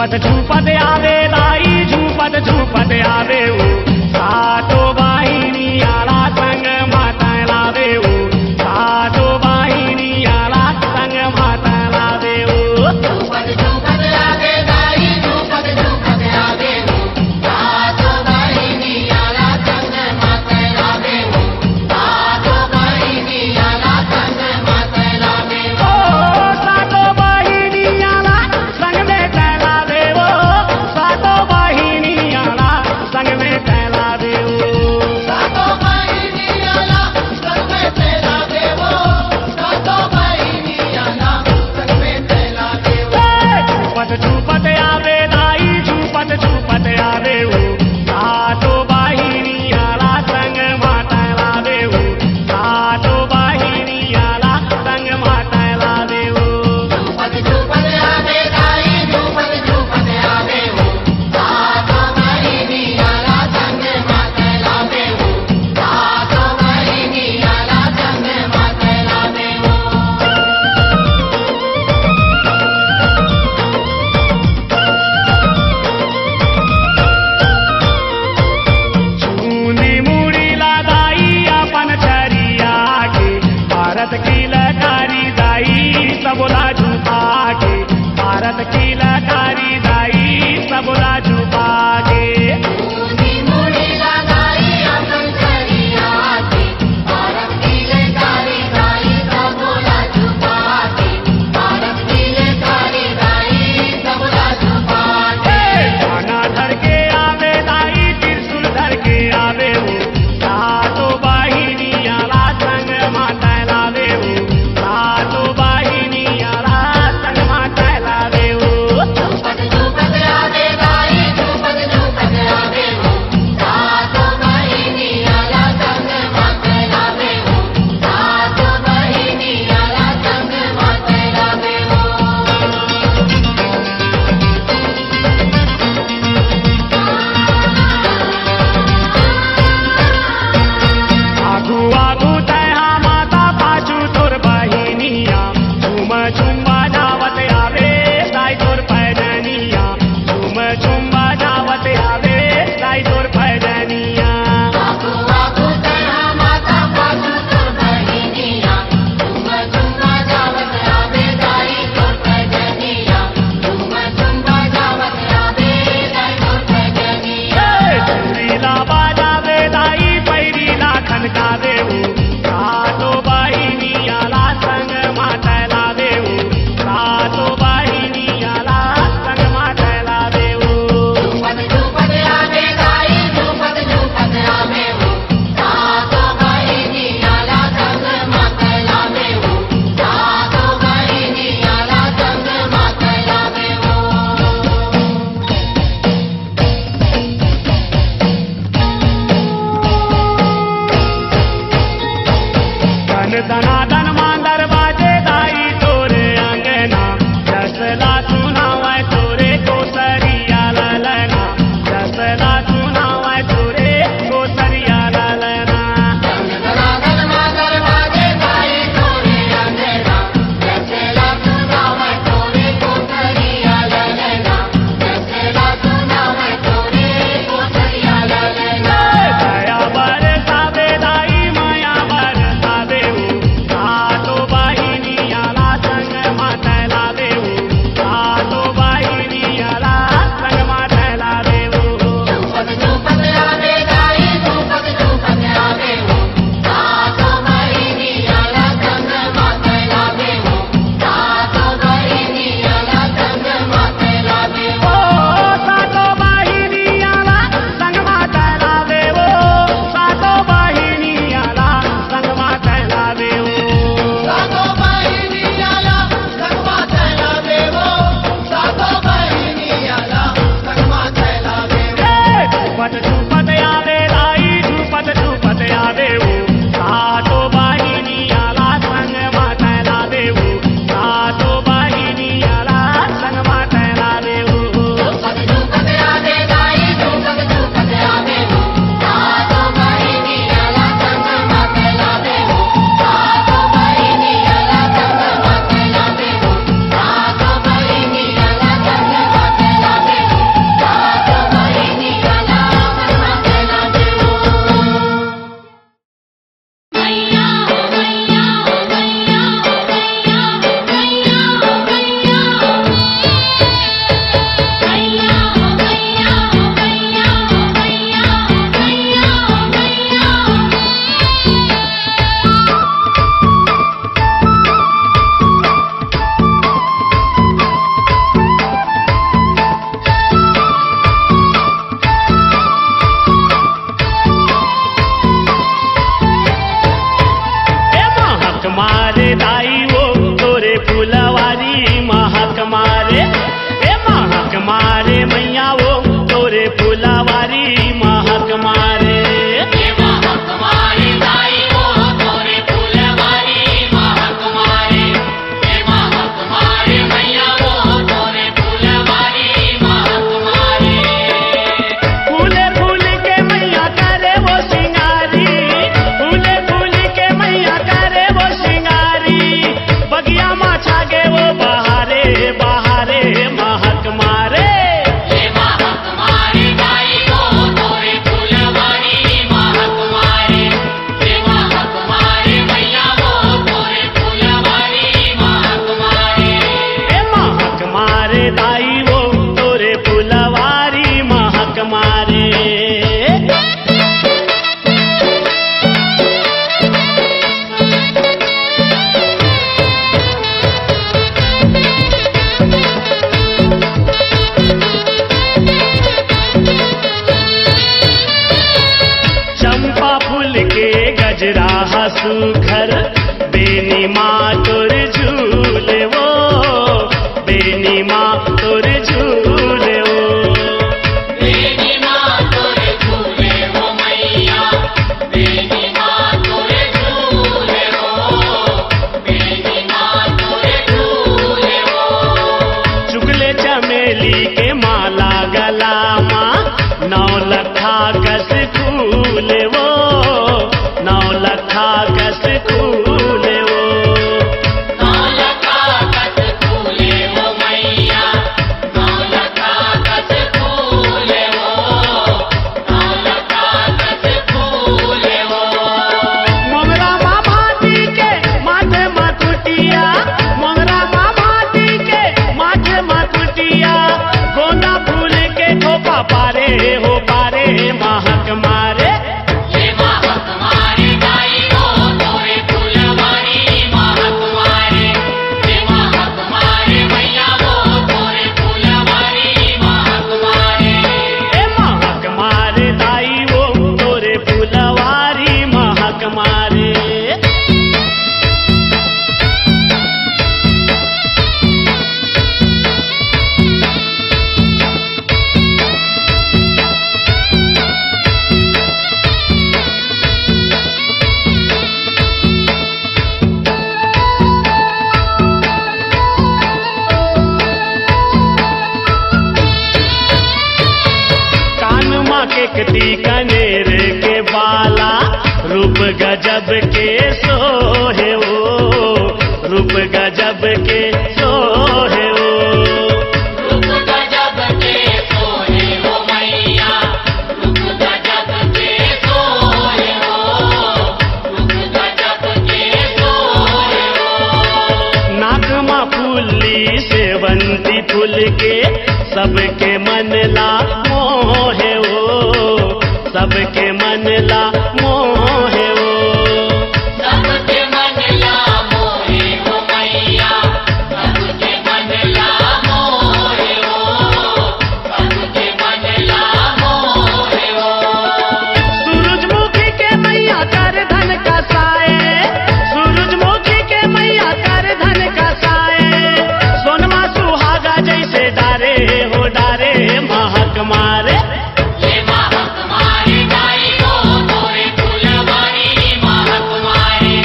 झूपत आवे दाई झूपत आवे सातो वाहिनी आला संग माता लावे सातो वाहिनी आला संग माता लावे झूपत आवे दाई झूपत आवे सातो वाहिनी आला संग माता लावे सातो वाहिनी आला संग माता लावे सातो वाहिनी आला संग में तैलावे सातो वाहिनी आला संग में तैलावे सुघर बेनी माँ तोर झूले वो बेनी माँ तोर झूले वो बेनी माँ तोरे झूले हो मैया, बेनी माँ तोरे झूले हो, बेनी माँ तोरे झूले हो। चुगले चमेली के माला गला माँ 9 लखा कस फूले वो 9 लखा कस फूले वो नौलखा कस फूले हो मैया, नौलखा कस फूले हो, नौलखा कस फूले हो। मोगरा माटी के माथे मथुटिया मोगरा माटी के माथे मथुटिया गोंदा फूल के थोपा पारे हो पारे महक मारे ये महक मारे गाई हो तोरे फूलवारी महक मारे, ये महक मारे मैया वो तोरे फूलवारी महक मारे। ए महक मारे दाई वो तोरे फुलवारी महक मारे कान माँ के कटी कनेर के बाला रूप गजब के सोहे वो रूप गजब के सोहे वो रूप गजब के सोहे हो मैया, रूप गजब के सोहे हो, रूप गजब के सोहे हो। नाक माँ फूली सेवंती फूल के सबके मन ला मोहे वो सबके मन ला मोहे वो सबके मन ला मोहे हो मैया, सबके मन ला मोहे हो, सबके मन ला मोहे हो। सूरजमुखी के मैया कर धन का साए सूरजमुखी के मैया कर धन का साए सोनमा सुहागा जैसे डारे हो डारे महक मारे ये महक मारे गाई हो तोरे फूलवारी महक मारे,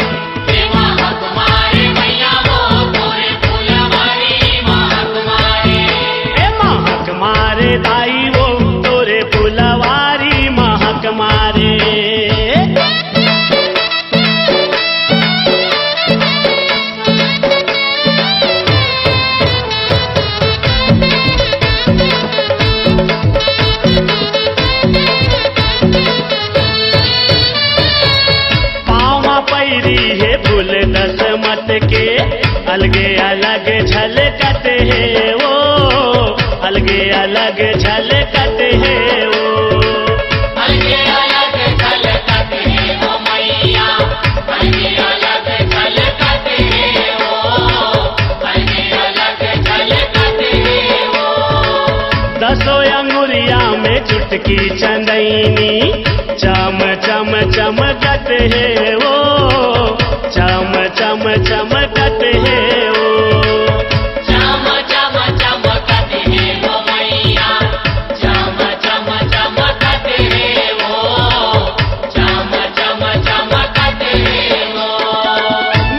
ये महक मारे मैया वो तोरे फूलवारी महक मारे। ए महक मारे दाई वो तोरे फुलवारी महक मारे पाँव पैरी है फूल 10 मत के अलगे अलग झलकत है वो अलगे अलग झलकत है वो अलगे अलग झलकत है हो मैया, अलगे अलग झलकत है हो, अलगे अलग झलकत है हो। 10 अंगुरिया में चुटकी चंदैनी चम चम चमकत है वो चम चम चमकत है वो चम चम चमकत है हो मैया, चम चम चमकत है हो, चम चम चमकत है हो।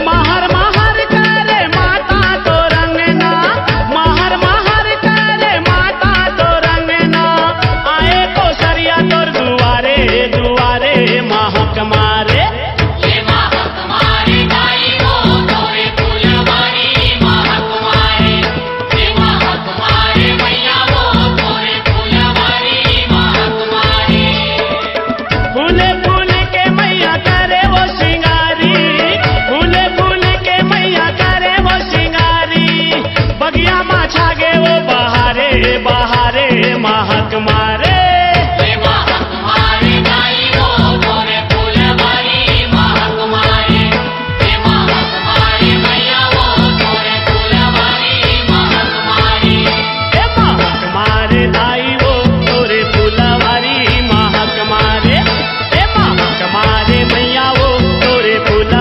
महर महर करे माता तो रंगना महर महर करे माता तो रंगना आए को सरिया तोर दुआरे दुआरे महक मारे ये महक मारे गाई हो तोरे फूलवारी महक मारे, ये महक मारे मैया वो तोरे फूलवारी महक मारे। फूले फूल के मैया करे वो सिंगारी फूले फूल के मैया करे वो सिंगारी बगिया माँ छागे वो बहारे बहारे महक मारे ये महक मारे गाई हो तोरे फूलवारी महक मारे, ये महक मारे मैया वो तोरे फूलवारी महक मारे। ए महक मारे दाई वो तोरे फुलवारी महक मारे ए महक मारे मैया वो तोरे फुल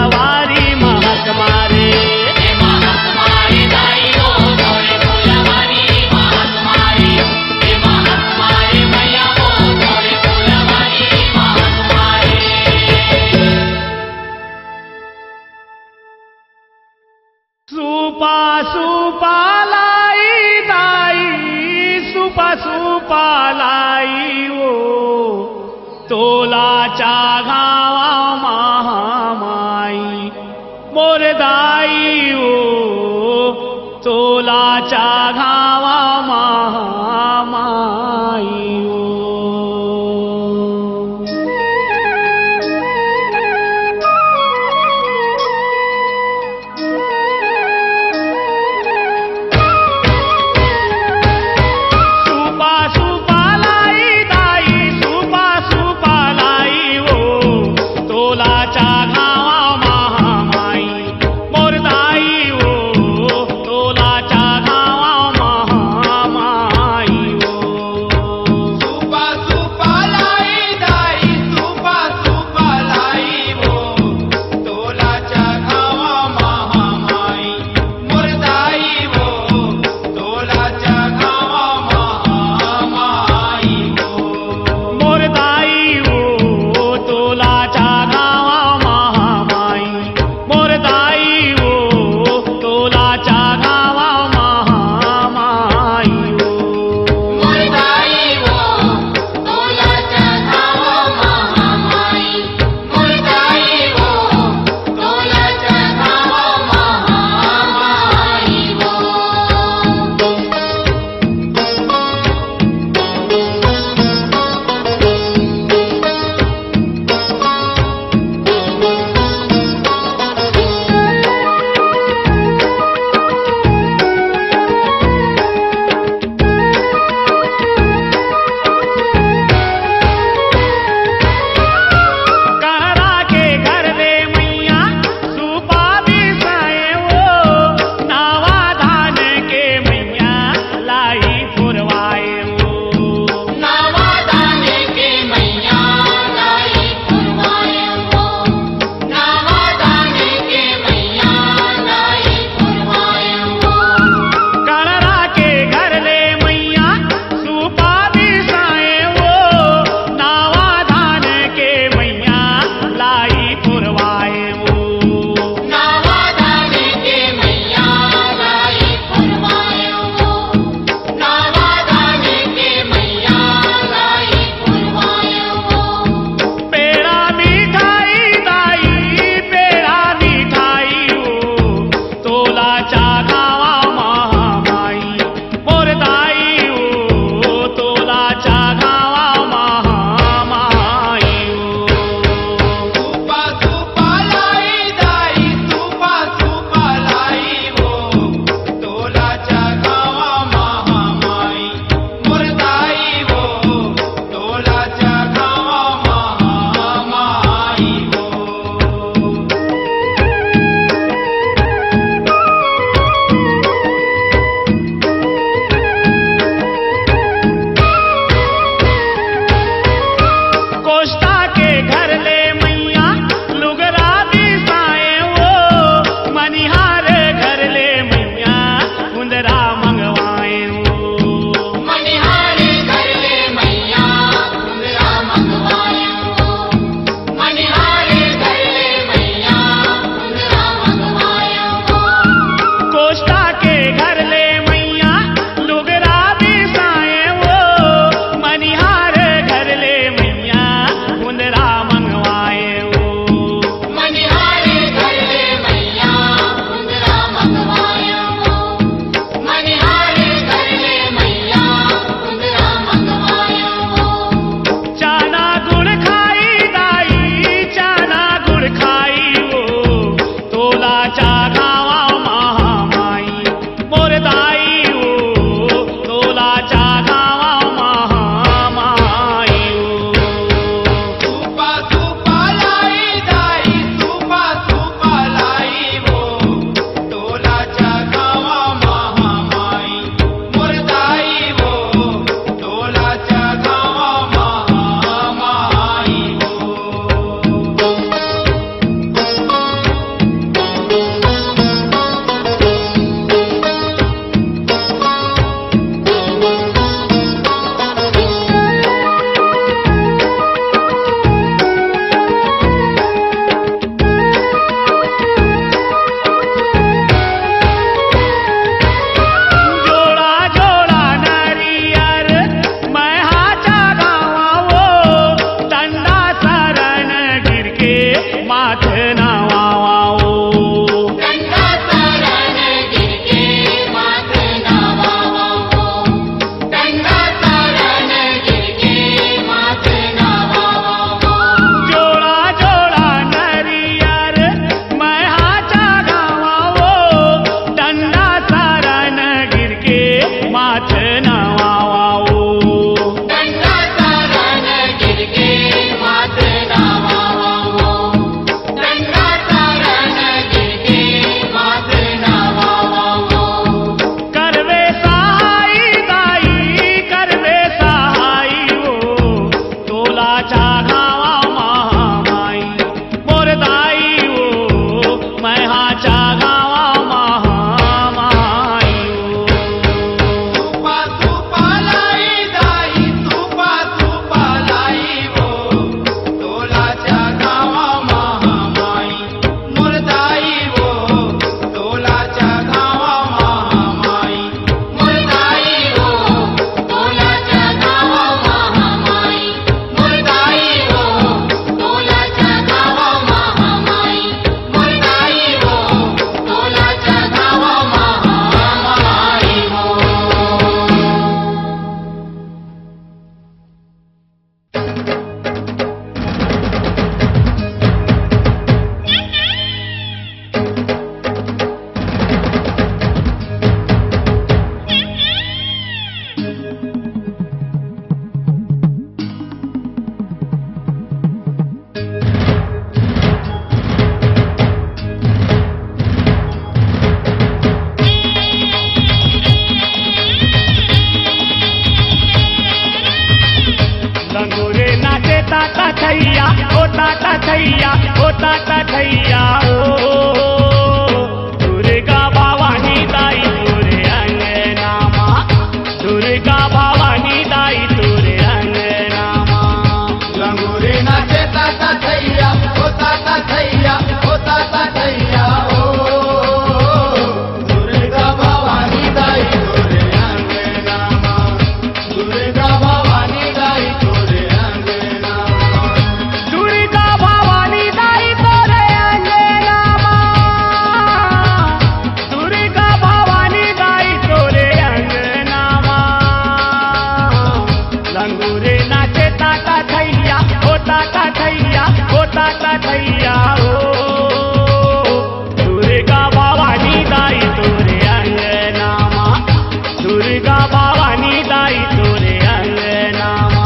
सुपालाई दाई सुपालाई ओ तोलाच्या घावा महामाई मोर दाई ओ तोलाच्या घावा महामाई ओ माथ नवावाओ दंडाचा रण गिरगे मात नावावावो दंडाचा रण गिरगे मात नावावावो करवे साई दाई करवे सहाई वो तोलाच्या घावा महामाई मोर दाई वो मैहाच्या गावा महामाई तुपा तुपालाई दाई तुपा तुपालाई वो तोलाच्या गावा महामाई मुरदाई वो तोलाच्या गावा महामाई मुरदाई वो तोलाच्या गावा महामाई मुरदाई वो तोलाच्या गावा महामाई मुरदाई वो तोलाच्या गावा महामाई वो लंगोरे नाचे ताता थैया ओ ताता थैया ओ ताता थैया ओ दुर्गा भवानी दाई तुरे अंगनामा दुर्गा भवानी दाई तुरे अंगनामा लंगोरे नाचे ताता थैया ओ ताता थैया ओ ताता थैया ओ दुर्गा भवानी दाई तोरे अंगनामा दुर्गा भवानी दाई तोरे अंगनामा दुर्गा भवानी दाई तोरे अंगनामा दुर्गा भवानी दाई तोरे अंगनामा लंगोरे नाचे ताता थैया ओ ताता थैया ओ ताता थैया ओ दुर्गा भवानी दाई तोरे अंगनामा दुर्गा भवानी दाई तोरे अंगनामा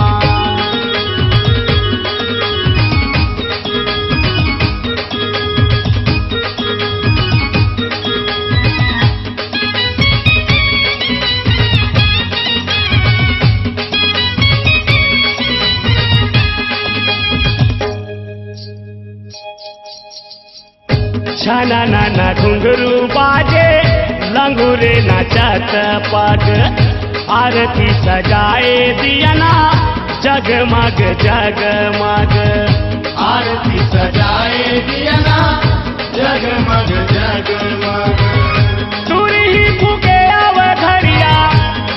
छाना नाना घुंघरू बाजे लंगूरे नाचत पग आरती सजाए दियना जगमग जगमग आरती सजाए दियना जगमग जगमग दूरी ही फूके आव घड़िया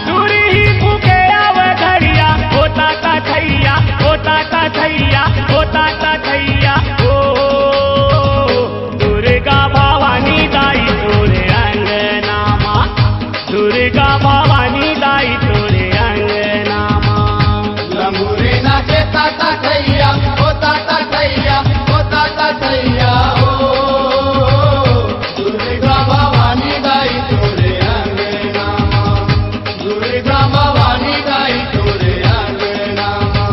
दूरी ही फूके आव घड़िया ओ ताता थैया ओ ताता थैया ओ ताता थैया ओ दुर्गा भवानी दाई तोरे अंगनामा दुर्गा भवानी दाई तोरे अंगनामा लंगोरे नाचे ताता थैया ओ ताता थैया ओ ताता थैया ओ दुर्गा भवानी दाई तोरे अंगनामा दुर्गा भवानी दाई तोरे अंगनामा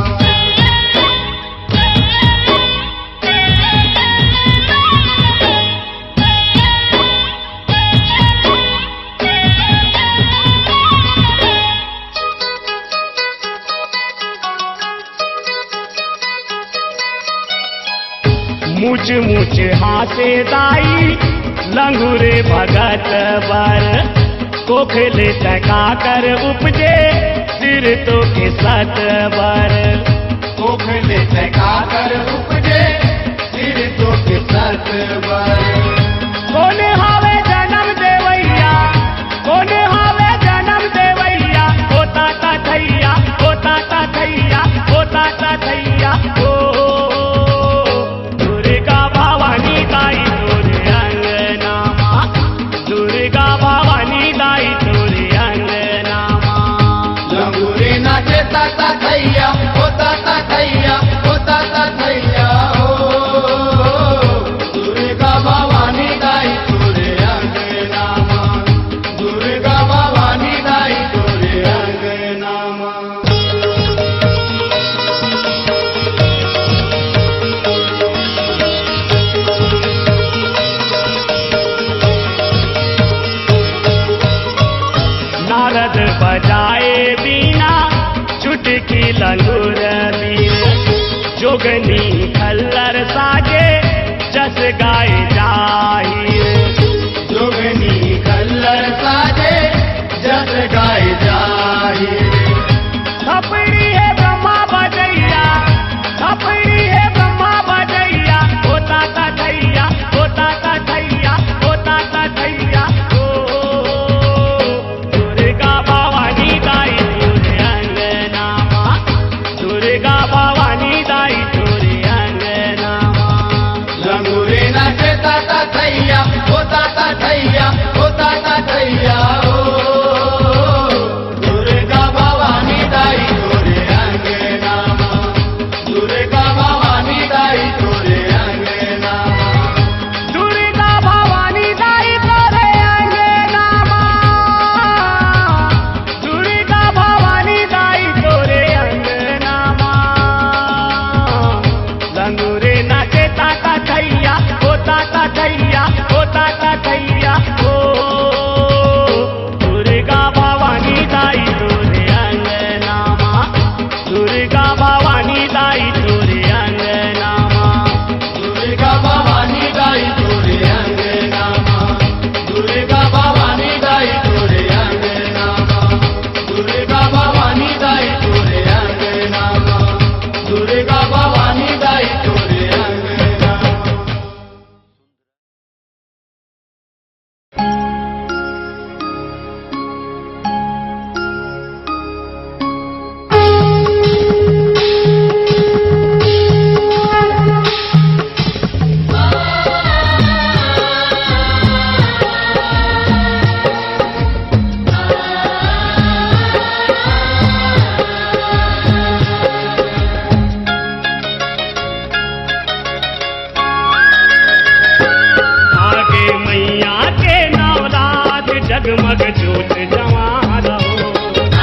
मुच मुच हासे दाई लंगूरे भगत बर कोखले तका कर उपजे सिर तो के सत बर कोखले तका कर उपजे सिर तो के सत बर कोने हावे जन्म देवैया कोने हावे जन्म देवैया ओ ताता थैया ओ ताता थैया ओ ताता थैया ओ दुर्गा भवानी दाई तोरे अंगनामा दुर्गा भवानी दाई तोरे अंगनामा लंगोरे नाचे ताता थैया ओ ताता थैया ओ ताता थैया ओ दुर्गा भवानी दाई तोरे बजाए बीना चुटकी लंगुर बीन जोगनी खल्लर साजे जस गाए जाहिर जोगनी खल्लर साजे जस गाए जाहिर थपड़ी है ब्रह्मा बजैया थपड़ी है ब्रह्मा बजैया होता था थैया होता था थैया होता था थैया ओ दुर्गा भवानी दाई तोरे अंगनामा दुर्गा भवानी दाई तोरे अंगनामा लंगूरे नाचता था थैया होता था थैया होता था थैया ओ दुर्गा भवानी दाई तोरे अंगनामा दुर्गा भवानी दाई तोरे अंगनामा दुर्गा भवानी दाई तोरे अंगनामा दुर्गा भवानी दाई तोरे अंगनामा लंगूरे नाचे ताता थैया होता था थैया होता था थैया ओ दुर्गा भवानी दाई तोरे अंगनामा दुर्गा भवानी दाई तोरे अंगनामा दुर्गा भवानी दाई तोरे अंगनामा दुर्गा भवानी दाई तोरे अंगनामा दुर्गा भवानी दाई तोरे अंगनामा दुर्गा भवानी दाई तोरे अंगनामा आगे मैया के नवरात जगमग जोत जवा रहो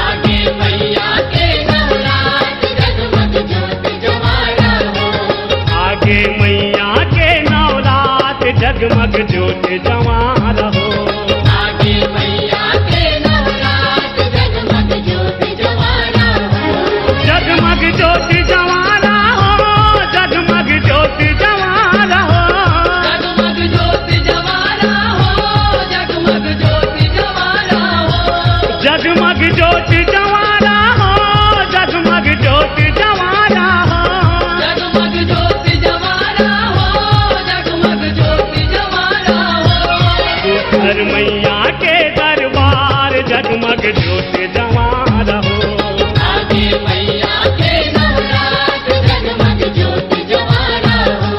आगे मैया के नवरात जगमग ज्योत जवारा हो आगे मैया के नवरात जगमग जोत जवा रहो आगे मैया के नवरात जगमग ज्योत जवारा हो जगमग जोत जवा रहो जगमग जोत जवा रहो जगमग ज्योत जवारा हो जगमग ज्योत जवारा हो जगमग जोत जवा रहो जगमग जोत जवा रहो जगमग ज्योत जवारा हो जगमग ज्योत जवारा हो घर मैया के दरबार जगमग जोत जवा रहो आगे मैया के नवरात जगमग ज्योत जवारा हो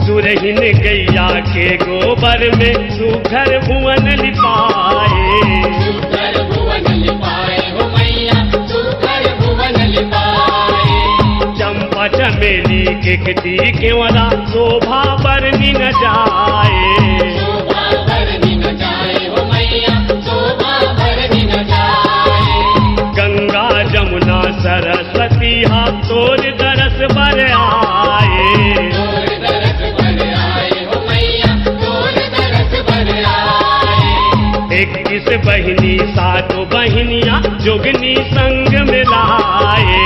सुरहिन गैया के गोबर में सुघर भुवन लिपाए सुकर भुवन लिपाए हो मैया सुकर भुवन लिपाए चंपा चमेली के खती केवला शोभा बरनी न जाए शोभा भरनी न जाए हो मैया शोभा भरनी न जाए गंगा जमुना सरस्वती हाथ तोर दरस बर आए तोर दरस भर आए हो मैया तोर दरस भर आए 21 बहिनी सातों बहिनियां जोगनी संग मिलाए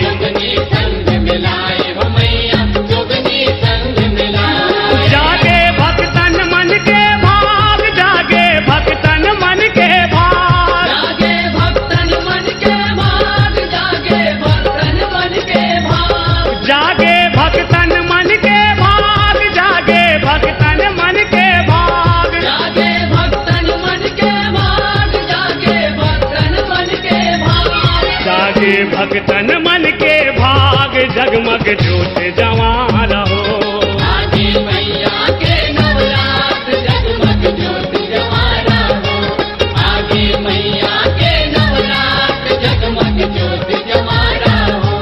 जोगनी संग मिलाए हो मैया जोगनी संग मिलाए जागे भक्तन मन के भाग जागे भक्तन मन के भाग जागे भक्तन मन के भाग जागे भक्तन मन के भाग जागे भक्तन मन के भाग जागे भक्तन मन के भाग जागे भक्तन मन के भाग जागे भक्तन मन के भाग जागे भक्तन मन के भाग जगमग जोत जवा रहो आगे मैया के नवरात जगमग ज्योत जवारा हो आगे मैया के नवरात जगमग ज्योत जवारा हो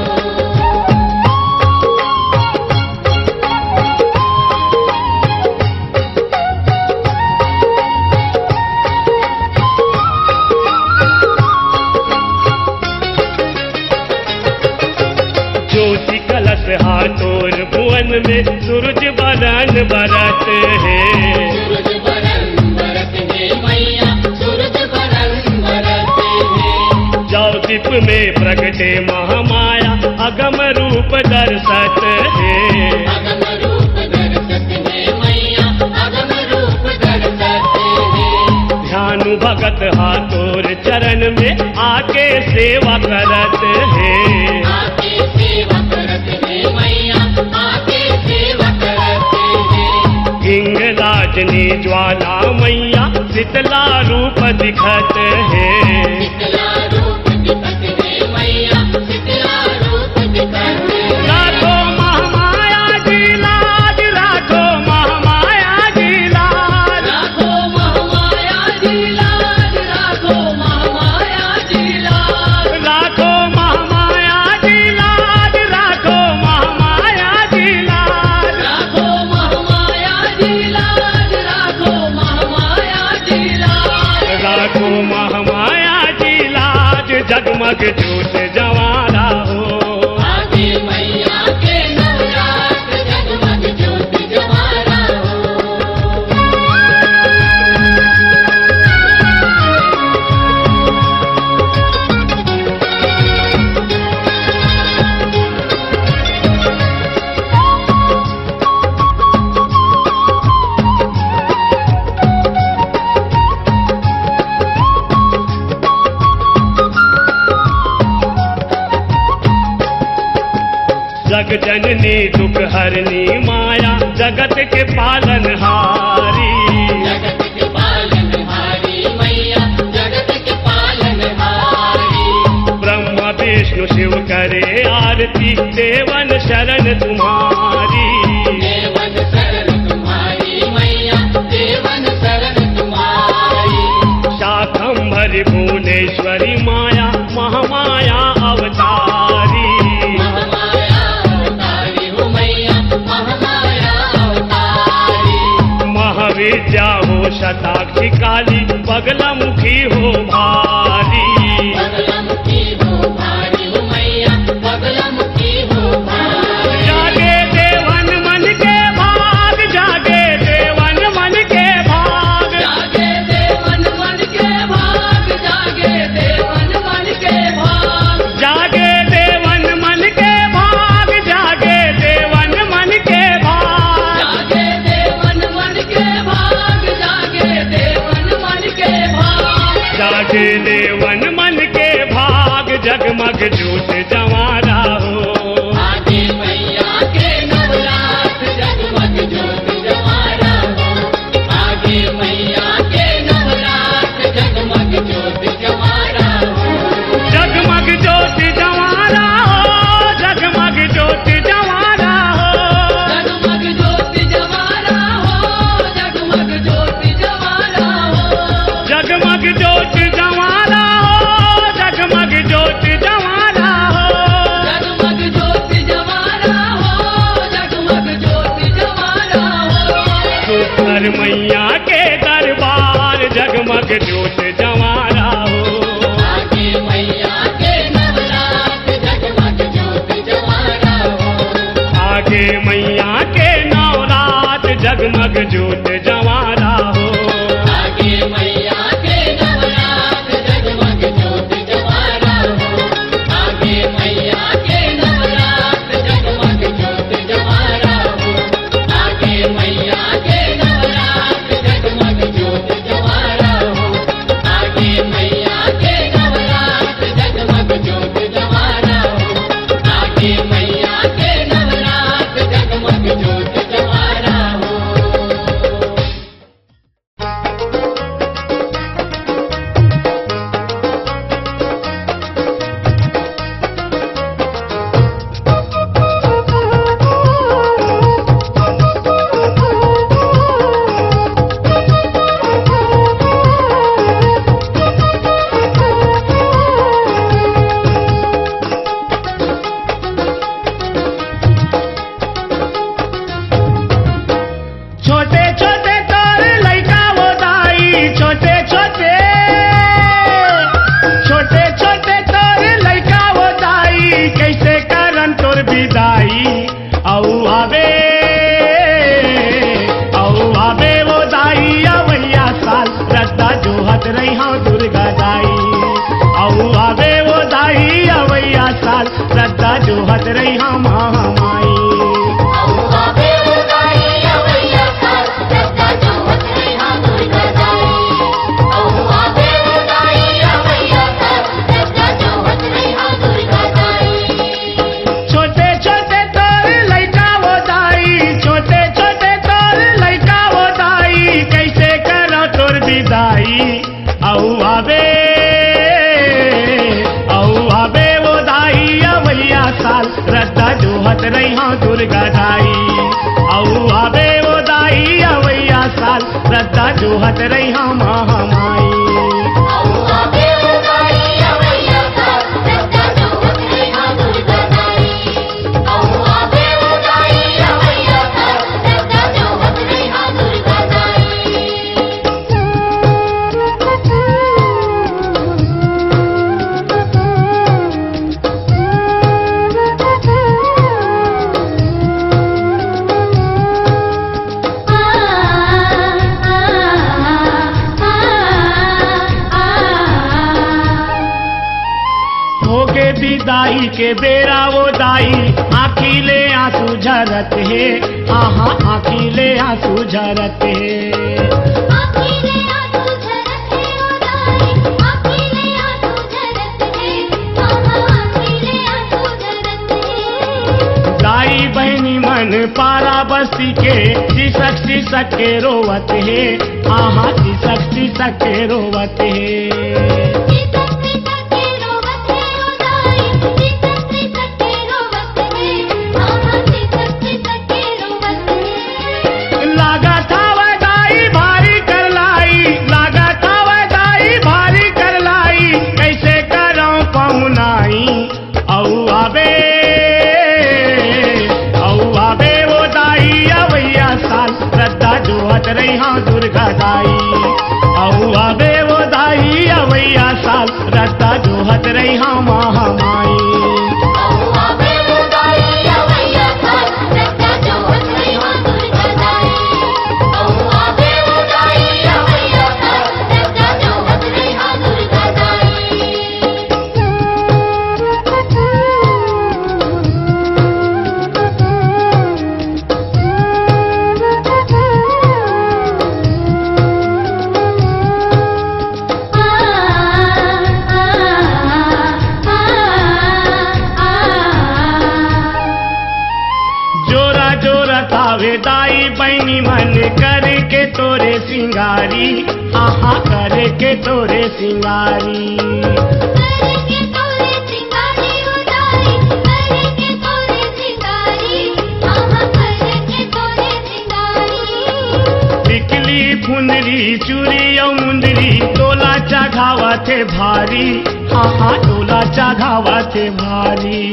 हाथोर भुवन में सूरज बरन बरत है। सूरज बरन बरत है मैया, सूरज बरन बरत है। जाओ दीप में प्रगटे महामाया अगम रूप दर्शत है। अगम रूप दर्शत है मैया, अगम रूप दर्शत है। ध्यानु भगत हाथोर चरण में आके सेवा करत है। आके सेवा करत है मैया, आके सेवा करत है। हिंगलाजनी ज्वाला मैया शीतला रूप दिखत है। शीतला रूप दिखत है मैया, शीतला रूप दिखत है। राखो महामाया जी लाज, राखो महामाया जी लाज। राखो महामाया जी लाज, राखो महामाया जी लाज। राखो महामाया जी लाज, राखो महामाया जी लाज। राखो महामाया जी लाज, राखो महामाया जी लाज। राखो महामाया जी लाज, जगमग ज्योत जवारा हो। आगे मैया के नवरात्र, जगमग ज्योत जवारा हो। जग जननी दुख हरनी माया जगत के पालनहारी। जगत के पालनहारी मैया, जगत के पालनहारी। ब्रह्मा विष्णु शिव करे आरती, देवन शरण तुम्हारी। देवन शरण तुम्हारी मैया, देवन शरण तुम्हारी। शाकंभरी भुवनेश्वरी माया महामाया अवतारी। महामाया अवतारी हो मैया, महामाया अवतारी। महाविद्या हो शताक्षी काली, बगलामुखी हो भारी। बगलामुखी हो भारी हो मैया, बगलामुखी हो भारी। जागे देवन मन के भाग, जागे देवन मन के भाग। जागे देवन मन के भाग, जागे देवन मन के भाग। जागे देवन मन के भाग, जागे देवन मन के भाग। जागे देवन मन के भाग, जागे देवन मन के भाग। जागे देवन मन के भाग, जगमग ज्योत जवारा हो। आगे मैया के नवरात्र, जगमग ज्योत जवारा हो। आगे मैया के नवरात्र, जगमग ज्योत जवारा हो। जगमग ज्योत जवारा हो, जगमग ज्योत जवारा हो। जगमग ज्योत जवारा हो, जगमग ज्योत जवारा हो। जगमग ज्योत जवारा हो, जगमग ज्योत जवारा हो। जगमग ज्योत जवारा हो, जगमग ज्योत जवारा हो। सुंदर मैया के दरबार, जगमग ज्योत जवारा हो। आगे मैया के नवरात्र, जगमग ज्योत जवारा हो। आगे मैया के नवरात, जगमग ज्योत जवारा हो। आगे मैया के नवरात्र, जगमग ज्योत जवारा हो। आगे मैया के नवरात्र, जगमग ज्योत जवारा हो। आगे मैया के नवरात्र, जगमग ज्योत जवारा हो। आगे मैया के नवरात्र, जगमग ज्योत जवारा हो। आगे मैया के नवरात्र, जगमग ज्योत जवारा हो। रही हाँ दुर्गा दाई औ आवे वो दाई अवैया साल श्रद्धा जोहत रही हाँ महामाई दाई के बेरा वो दाई आखिले आंसू झरत है आहा आखिले आंसू झरत है दाई बहनी मन पारा बस्ती के सिसक के रोवत है आहा सिसक के रोवत है रही हाँ दुर्गा दाई औ आवे वो दाई अवैया साल रत्ता जोहत रही हाँ महामाई दाई बहनी मन करके तोरे सिंगारी आहा करके तोरे सिंगारी टिकली फुंदरी चूड़ी और मुंदरी तोला चढ़ावा थे भारी आहा तोला चढ़ावा थे भारी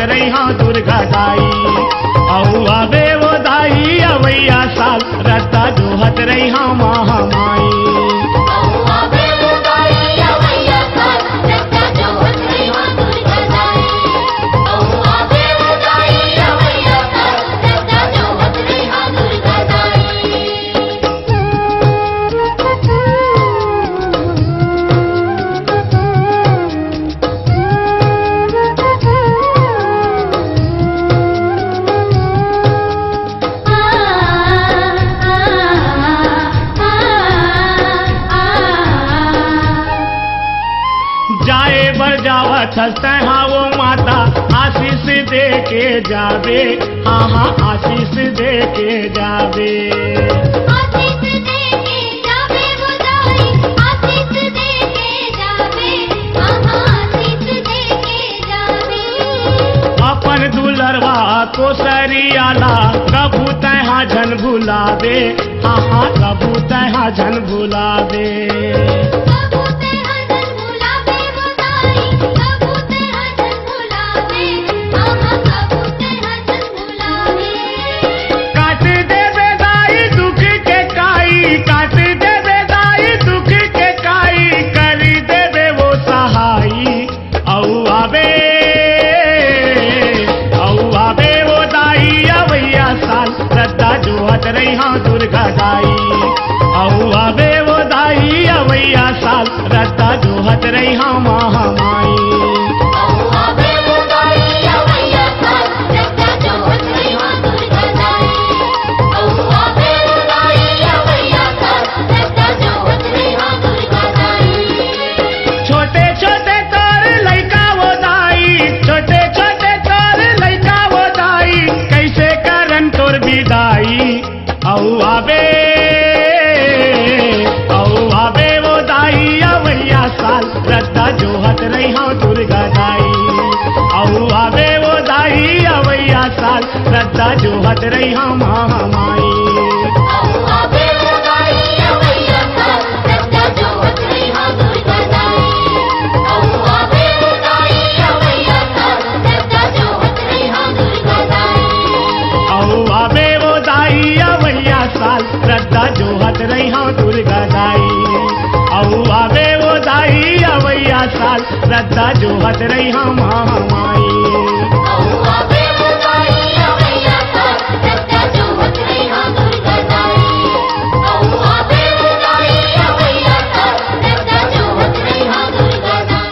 रही हाँ दुर्गा दाई औ आवे वो दाई अवैया साल रत्ता जोहत रही हाँ महामाई हंसते हाँ वो माता आशीष दे के जावे हाँ हाँ आशीष दे के जावे अपन दुलरवा को सरियाला कबू तहाँ झन भुलावे हाँ हाँ कबू तहाँ झन भुलावे रही हाँ दुर्गा दाई औ आवे वो दाई अवैया साल रत्ता जोहत रही हाँ महामाई रत्ता जोहत रही हाँ दुर्गा दाई औ आवे वो दाई जोहत रही हम महामाई अहुआ बेवदाई अवैया साल रद्दा जोहत रही हाँ दुर्गा दाई अहुआ बेवदाई अवैया साल रद्दा जोहत रही हाँ दुर्गा दाई अहुआ बेवदाई अवैया साल रद्दा जोहत रही हाँ दुर्गा दाई अहुआ बेवदाई अवैया साल रद्दा जोहत रही हाँ महामाई अहुआ बेवदाई अवैया साल रद्दा जोहत रही हाँ दुर्गा दाई अहुआ बेवदाई अवैया साल रद्दा जोहत रही हाँ दुर्गा दाई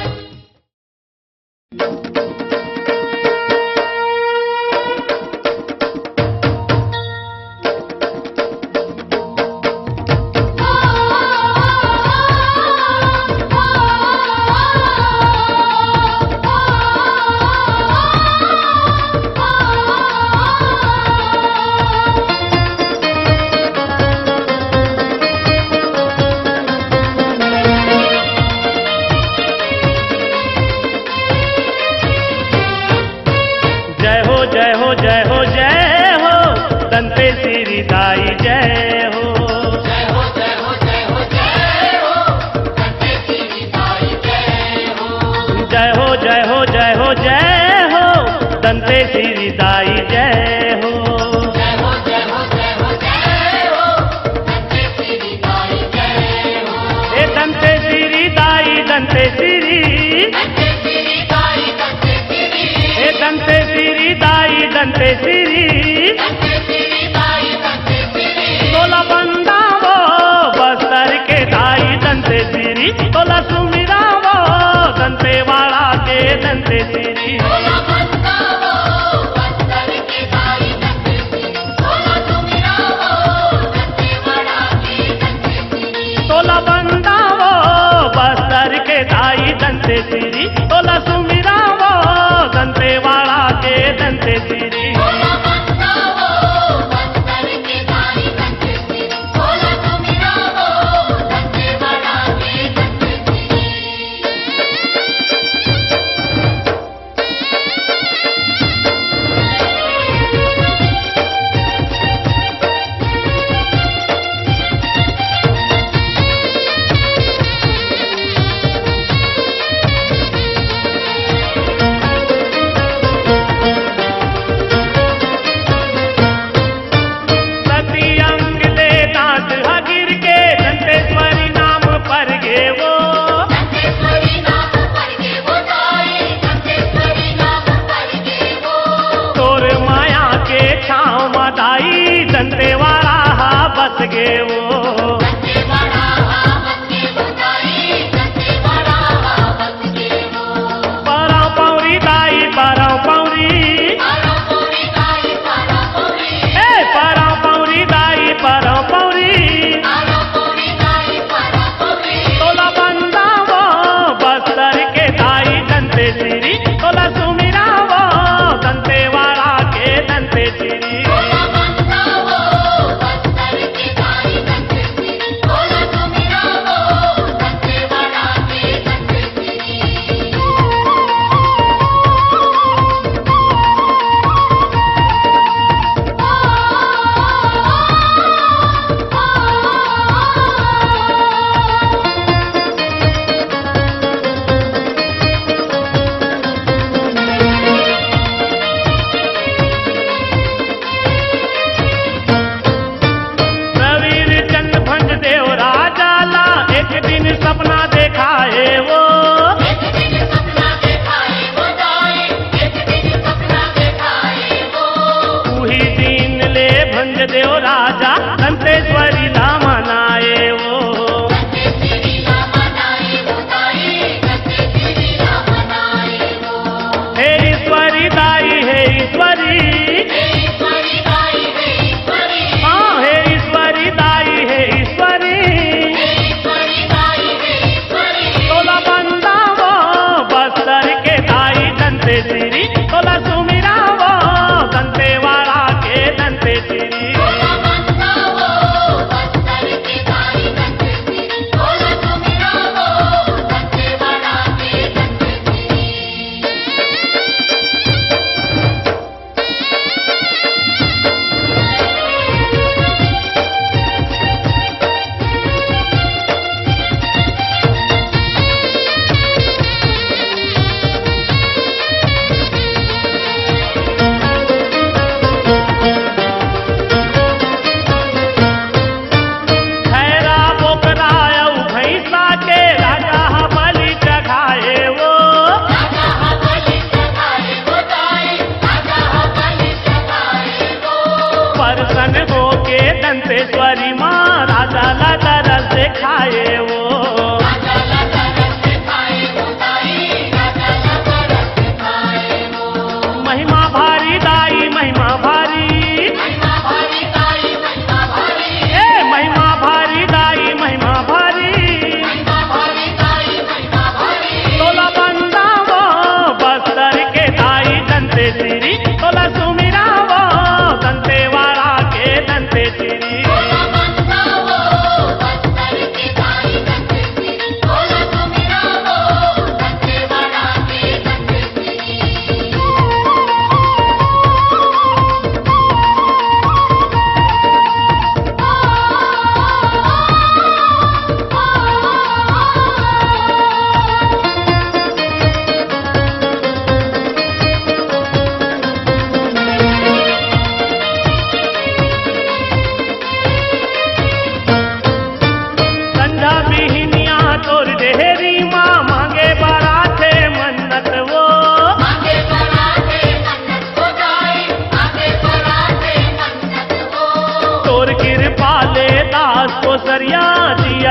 जय हो जय हो जय हो जय हो दंते श्री दाई जय हो जय हो जय हो जय हो जय हो कंठे श्री दाई जय हो जय हो जय हो जय हो जय हो दंते श्री दाई जय हो जय हो जय हो जय हो जय हो कंठे श्री दाई जय हो ए दंते श्री दाई दंते श्री कंठे श्री दाई कंठे श्री ए दंते श्री दाई दंते श्री कंठे श्री दाई कंठे श्री तोला बंदावो बस्तर के दाई दंते श्री तोला सुमिरावो दंते वाला के दंते श्री बोला बंदावो बस्तर के दाई कंठे श्री बोला सुमिरावो कंठे बड़ा के कंठे श्री तोला बंदावो बस्तर के दाई दंते श्री तोला सुमिरावो दंते वाला के दंते श्री बोला बंदावो बस्तर के दाई कंठे श्री बोला सुमिरावो कंठे बड़ा के कंठे श्री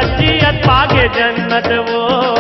जियत जियत पागे जन्नत वो